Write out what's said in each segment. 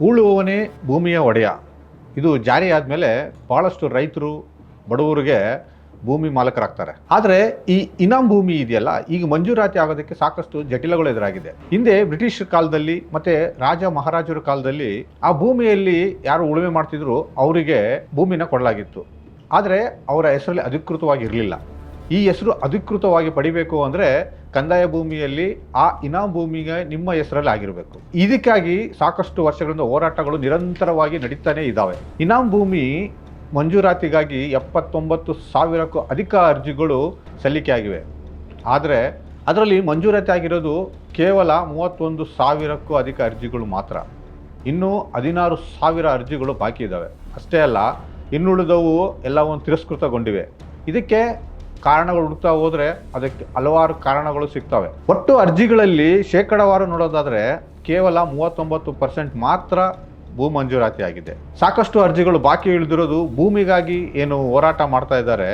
ಉಳುವವನೇ ಭೂಮಿಯ ಒಡೆಯ ಇದು ಜಾರಿ ಆದಮೇಲೆ ಭಾಳಷ್ಟು ರೈತರು ಬಡವರಿಗೆ ಭೂಮಿ ಮಾಲಕರಾಗ್ತಾರೆ. ಆದರೆ ಈ ಇನಾಮ್ ಭೂಮಿ ಇದೆಯಲ್ಲ, ಈಗ ಮಂಜೂರಾತಿ ಆಗೋದಕ್ಕೆ ಸಾಕಷ್ಟು ಜಟಿಲಗಳು ಎದುರಾಗಿದೆ. ಹಿಂದೆ ಬ್ರಿಟಿಷ್ ಕಾಲದಲ್ಲಿ ಮತ್ತೆ ರಾಜ ಮಹಾರಾಜರ ಕಾಲದಲ್ಲಿ ಆ ಭೂಮಿಯಲ್ಲಿ ಯಾರು ಉಳುಮೆ ಮಾಡ್ತಿದ್ರು ಅವರಿಗೆ ಭೂಮಿನ ಕೊಡಲಾಗಿತ್ತು. ಆದರೆ ಅವರ ಹೆಸರಲ್ಲಿ ಅಧಿಕೃತವಾಗಿ ಇರಲಿಲ್ಲ. ಈ ಹೆಸರು ಅಧಿಕೃತವಾಗಿ ಪಡಿಬೇಕು ಅಂದರೆ ಕಂದಾಯ ಭೂಮಿಯಲ್ಲಿ ಆ ಇನಾಮ್ ಭೂಮಿಗೆ ನಿಮ್ಮ ಹೆಸರಲ್ಲಿ ಆಗಿರಬೇಕು. ಇದಕ್ಕಾಗಿ ಸಾಕಷ್ಟು ವರ್ಷಗಳಿಂದ ಹೋರಾಟಗಳು ನಿರಂತರವಾಗಿ ನಡೀತಾನೆ ಇದ್ದಾವೆ. ಇನಾಮ್ ಭೂಮಿ ಮಂಜೂರಾತಿಗಾಗಿ 79,000ಕ್ಕೂ ಅಧಿಕ ಅರ್ಜಿಗಳು ಸಲ್ಲಿಕೆ ಆಗಿವೆ. ಆದರೆ ಅದರಲ್ಲಿ ಮಂಜೂರಾತಿ ಆಗಿರೋದು ಕೇವಲ 31,000ಕ್ಕೂ ಅಧಿಕ ಅರ್ಜಿಗಳು ಮಾತ್ರ. ಇನ್ನೂ 16,000 ಅರ್ಜಿಗಳು ಬಾಕಿ ಇದ್ದಾವೆ. ಅಷ್ಟೇ ಅಲ್ಲ, ಇನ್ನುಳಿದವು ಎಲ್ಲವನ್ನು ತಿರಸ್ಕೃತಗೊಂಡಿವೆ. ಇದಕ್ಕೆ ಕಾರಣಗಳು ಹುಡುಕ್ತಾ ಹೋದರೆ ಅದಕ್ಕೆ ಹಲವಾರು ಕಾರಣಗಳು ಸಿಗ್ತವೆ. ಒಟ್ಟು ಅರ್ಜಿಗಳಲ್ಲಿ ಶೇಕಡಾವಾರು ನೋಡೋದಾದರೆ ಕೇವಲ 39% ಮಾತ್ರ ಭೂ ಮಂಜೂರಾತಿ ಆಗಿದೆ. ಸಾಕಷ್ಟು ಅರ್ಜಿಗಳು ಬಾಕಿ ಉಳಿದಿರೋದು ಭೂಮಿಗಾಗಿ ಏನು ಹೋರಾಟ ಮಾಡ್ತಾ ಇದ್ದಾರೆ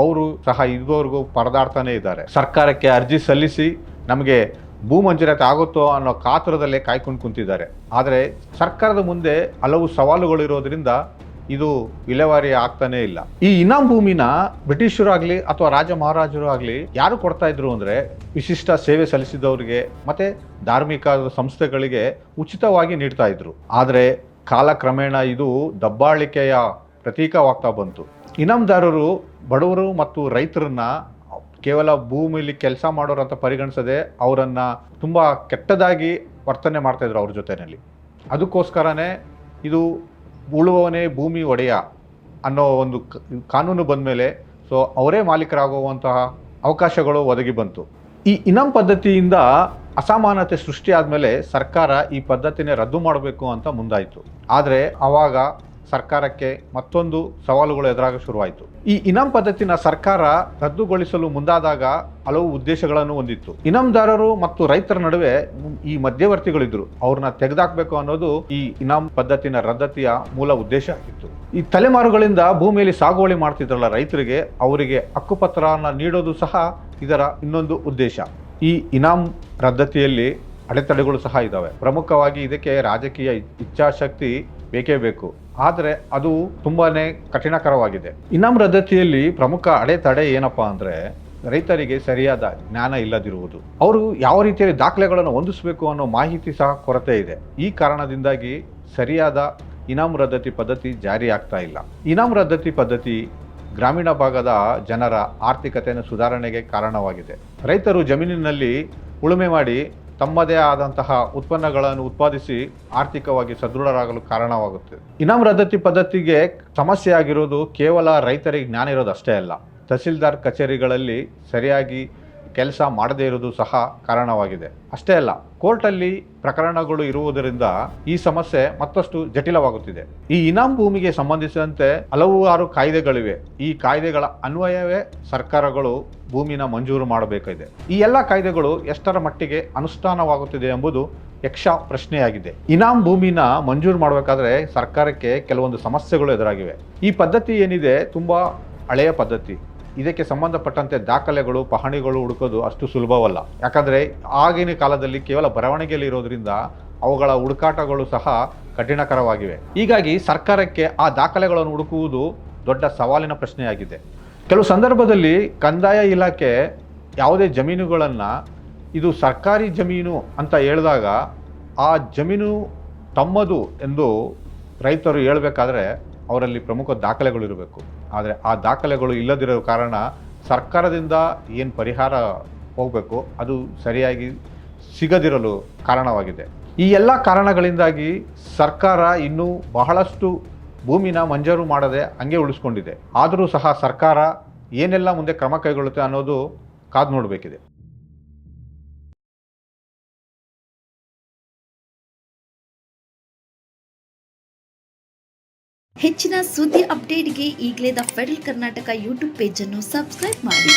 ಅವರು ಸಹ ಇದುವರೆಗೂ ಪರದಾಡ್ತಾನೆ ಇದ್ದಾರೆ. ಸರ್ಕಾರಕ್ಕೆ ಅರ್ಜಿ ಸಲ್ಲಿಸಿ ನಮಗೆ ಭೂ ಮಂಜೂರಾತಿ ಆಗುತ್ತೋ ಅನ್ನೋ ಕಾತುರದಲ್ಲೇ ಕಾಯ್ಕೊಂಡು ಕುಂತಿದ್ದಾರೆ. ಆದರೆ ಸರ್ಕಾರದ ಮುಂದೆ ಹಲವು ಸವಾಲುಗಳು ಇರೋದ್ರಿಂದ ಇದು ವಿಲೇವಾರಿ ಆಗ್ತಾನೆ ಇಲ್ಲ. ಈ ಇನಾಮ್ ಭೂಮಿನ ಬ್ರಿಟಿಷರು ಆಗಲಿ ಅಥವಾ ರಾಜ ಮಹಾರಾಜರು ಆಗಲಿ ಯಾರು ಕೊಡ್ತಾ ಇದ್ರು ಅಂದರೆ ವಿಶಿಷ್ಟ ಸೇವೆ ಸಲ್ಲಿಸಿದವರಿಗೆ ಮತ್ತೆ ಧಾರ್ಮಿಕ ಸಂಸ್ಥೆಗಳಿಗೆ ಉಚಿತವಾಗಿ ನೀಡ್ತಾ ಇದ್ರು. ಆದರೆ ಕಾಲಕ್ರಮೇಣ ಇದು ದಬ್ಬಾಳಿಕೆಯ ಪ್ರತೀಕವಾಗ್ತಾ ಬಂತು. ಇನಾಮ್ದಾರರು ಬಡವರು ಮತ್ತು ರೈತರನ್ನ ಕೇವಲ ಭೂಮಿಲಿ ಕೆಲಸ ಮಾಡೋರು ಅಂತ ಪರಿಗಣಿಸದೆ ಅವರನ್ನು ತುಂಬ ಕೆಟ್ಟದಾಗಿ ವರ್ತನೆ ಮಾಡ್ತಾ ಇದ್ರು ಅವ್ರ ಜೊತೆಯಲ್ಲಿ. ಅದಕ್ಕೋಸ್ಕರನೇ ಇದು ಉಳುವವನೇ ಭೂಮಿ ಒಡೆಯ ಅನ್ನೋ ಒಂದು ಕಾನೂನು ಬಂದ ಮೇಲೆ ಅವರೇ ಮಾಲೀಕರಾಗುವಂತಹ ಅವಕಾಶಗಳು ಒದಗಿ ಬಂತು. ಈ ಇನಾಮ್ ಪದ್ಧತಿಯಿಂದ ಅಸಮಾನತೆ ಸೃಷ್ಟಿ ಆದಮೇಲೆ ಸರ್ಕಾರ ಈ ಪದ್ಧತಿನೇ ರದ್ದು ಮಾಡಬೇಕು ಅಂತ ಮುಂದಾಯಿತು. ಆದರೆ ಆವಾಗ ಸರ್ಕಾರಕ್ಕೆ ಮತ್ತೊಂದು ಸವಾಲುಗಳು ಎದುರಾಗ ಶುರುವಾಯಿತು. ಈ ಇನಾಮ್ ಪದ್ಧತಿನ ಸರ್ಕಾರ ರದ್ದುಗೊಳಿಸಲು ಮುಂದಾದಾಗ ಹಲವು ಉದ್ದೇಶಗಳನ್ನು ಹೊಂದಿತ್ತು. ಇನಾಮ್ದಾರರು ಮತ್ತು ರೈತರ ನಡುವೆ ಈ ಮಧ್ಯವರ್ತಿಗಳಿದ್ರು, ಅವ್ರನ್ನ ತೆಗೆದಾಕಬೇಕು ಅನ್ನೋದು ಈ ಇನಾಮ್ ಪದ್ಧತಿನ ರದ್ದತಿಯ ಮೂಲ ಉದ್ದೇಶ ಆಗಿತ್ತು. ಈ ತಲೆಮಾರುಗಳಿಂದ ಭೂಮಿಯಲ್ಲಿ ಸಾಗುವಳಿ ಮಾಡ್ತಿದ್ರಲ್ಲ ರೈತರಿಗೆ, ಅವರಿಗೆ ಹಕ್ಕುಪತ್ರನ ನೀಡೋದು ಸಹ ಇದರ ಇನ್ನೊಂದು ಉದ್ದೇಶ. ಈ ಇನಾಮ್ ರದ್ದತಿಯಲ್ಲಿ ಅಡೆತಡೆಗಳು ಸಹ ಇದ್ದಾವೆ. ಪ್ರಮುಖವಾಗಿ ಇದಕ್ಕೆ ರಾಜಕೀಯ ಇಚ್ಛಾಶಕ್ತಿ ಬೇಕೇ ಬೇಕು. ಆದರೆ ಅದು ತುಂಬಾನೇ ಕಠಿಣಕರವಾಗಿದೆ. ಇನಾಮ್ ರದ್ದತಿಯಲ್ಲಿ ಪ್ರಮುಖ ಅಡೆತಡೆ ಏನಪ್ಪಾ ಅಂದರೆ ರೈತರಿಗೆ ಸರಿಯಾದ ಜ್ಞಾನ ಇಲ್ಲದಿರುವುದು. ಅವರು ಯಾವ ರೀತಿಯಲ್ಲಿ ದಾಖಲೆಗಳನ್ನು ಹೊಂದಿಸಬೇಕು ಅನ್ನೋ ಮಾಹಿತಿ ಸಹ ಕೊರತೆ ಇದೆ. ಈ ಕಾರಣದಿಂದಾಗಿ ಸರಿಯಾದ ಇನಾಮ್ ರದ್ದತಿ ಪದ್ಧತಿ ಜಾರಿ ಆಗ್ತಾ ಇಲ್ಲ. ಇನಾಮ್ ರದ್ದತಿ ಪದ್ಧತಿ ಗ್ರಾಮೀಣ ಭಾಗದ ಜನರ ಆರ್ಥಿಕತೆಯನ್ನು ಸುಧಾರಣೆಗೆ ಕಾರಣವಾಗಿದೆ. ರೈತರು ಜಮೀನಿನಲ್ಲಿ ಉಳುಮೆ ಮಾಡಿ ತಮ್ಮದೇ ಆದಂತಹ ಉತ್ಪನ್ನಗಳನ್ನು ಉತ್ಪಾದಿಸಿ ಆರ್ಥಿಕವಾಗಿ ಸದೃಢರಾಗಲು ಕಾರಣವಾಗುತ್ತದೆ. ಇನಾಮ್ ರದ್ದತಿ ಪದ್ಧತಿಗೆ ಸಮಸ್ಯೆ ಆಗಿರೋದು ಕೇವಲ ರೈತರಿಗೆ ಜ್ಞಾನ ಇರೋದು ಅಷ್ಟೇ ಅಲ್ಲ, ತಹಸೀಲ್ದಾರ್ ಕಚೇರಿಗಳಲ್ಲಿ ಸರಿಯಾಗಿ ಕೆಲಸ ಮಾಡದೇ ಇರೋದು ಸಹ ಕಾರಣವಾಗಿದೆ. ಅಷ್ಟೇ ಅಲ್ಲ, ಕೋರ್ಟಲ್ಲಿ ಪ್ರಕರಣಗಳು ಇರುವುದರಿಂದ ಈ ಸಮಸ್ಯೆ ಮತ್ತಷ್ಟು ಜಟಿಲವಾಗುತ್ತಿದೆ. ಈ ಇನಾಮ್ ಭೂಮಿಗೆ ಸಂಬಂಧಿಸಿದಂತೆ ಹಲವಾರು ಕಾಯ್ದೆಗಳಿವೆ. ಈ ಕಾಯ್ದೆಗಳ ಅನ್ವಯವೇ ಸರ್ಕಾರಗಳು ಭೂಮಿನ ಮಂಜೂರು ಮಾಡಬೇಕಿದೆ. ಈ ಎಲ್ಲ ಕಾಯ್ದೆಗಳು ಎಷ್ಟರ ಮಟ್ಟಿಗೆ ಅನುಷ್ಠಾನವಾಗುತ್ತಿದೆ ಎಂಬುದು ಯಕ್ಷ ಪ್ರಶ್ನೆಯಾಗಿದೆ. ಇನಾಮ್ ಭೂಮಿನ ಮಂಜೂರು ಮಾಡಬೇಕಾದ್ರೆ ಸರ್ಕಾರಕ್ಕೆ ಕೆಲವೊಂದು ಸಮಸ್ಯೆಗಳು ಎದುರಾಗಿವೆ. ಈ ಪದ್ಧತಿ ಏನಿದೆ ತುಂಬಾ ಹಳೆಯ ಪದ್ಧತಿ. ಇದಕ್ಕೆ ಸಂಬಂಧಪಟ್ಟಂತೆ ದಾಖಲೆಗಳು ಪಹಣಿಗಳು ಹುಡುಕೋದು ಅಷ್ಟು ಸುಲಭವಲ್ಲ. ಯಾಕಂದರೆ ಆಗಿನ ಕಾಲದಲ್ಲಿ ಕೇವಲ ಬರವಣಿಗೆಯಲ್ಲಿ ಇರೋದ್ರಿಂದ ಅವುಗಳ ಹುಡುಕಾಟಗಳು ಸಹ ಕಠಿಣಕರವಾಗಿವೆ. ಹೀಗಾಗಿ ಸರ್ಕಾರಕ್ಕೆ ಆ ದಾಖಲೆಗಳನ್ನು ಹುಡುಕುವುದು ದೊಡ್ಡ ಸವಾಲಿನ ಪ್ರಶ್ನೆಯಾಗಿದೆ. ಕೆಲವು ಸಂದರ್ಭದಲ್ಲಿ ಕಂದಾಯ ಇಲಾಖೆ ಯಾವುದೇ ಜಮೀನುಗಳನ್ನು ಇದು ಸರ್ಕಾರಿ ಜಮೀನು ಅಂತ ಹೇಳಿದಾಗ ಆ ಜಮೀನು ತಮ್ಮದು ಎಂದು ರೈತರು ಹೇಳಬೇಕಾದ್ರೆ ಅವರಲ್ಲಿ ಪ್ರಮುಖ ದಾಖಲೆಗಳು ಇರಬೇಕು. ಆದರೆ ಆ ದಾಖಲೆಗಳು ಇಲ್ಲದಿರೋ ಕಾರಣ ಸರ್ಕಾರದಿಂದ ಏನು ಪರಿಹಾರ ಹೋಗಬೇಕು ಅದು ಸರಿಯಾಗಿ ಸಿಗದಿರಲು ಕಾರಣವಾಗಿದೆ. ಈ ಎಲ್ಲ ಕಾರಣಗಳಿಂದಾಗಿ ಸರ್ಕಾರ ಇನ್ನೂ ಬಹಳಷ್ಟು ಭೂಮಿನ ಮಂಜೂರು ಮಾಡದೆ ಹಂಗೆ ಉಳಿಸ್ಕೊಂಡಿದೆ. ಆದರೂ ಸಹ ಸರ್ಕಾರ ಏನೆಲ್ಲ ಮುಂದೆ ಕ್ರಮ ಕೈಗೊಳ್ಳುತ್ತೆ ಅನ್ನೋದು ಕಾದು ನೋಡಬೇಕಿದೆ. ಹೆಚ್ಚಿನ ಸುದ್ದಿ ಅಪ್ಡೇಟ್ಗೆ ಈಗಲೇ the federal Karnataka YouTube page ಅನ್ನು ಸಬ್ಸ್ಕ್ರೈಬ್ ಮಾಡಿ.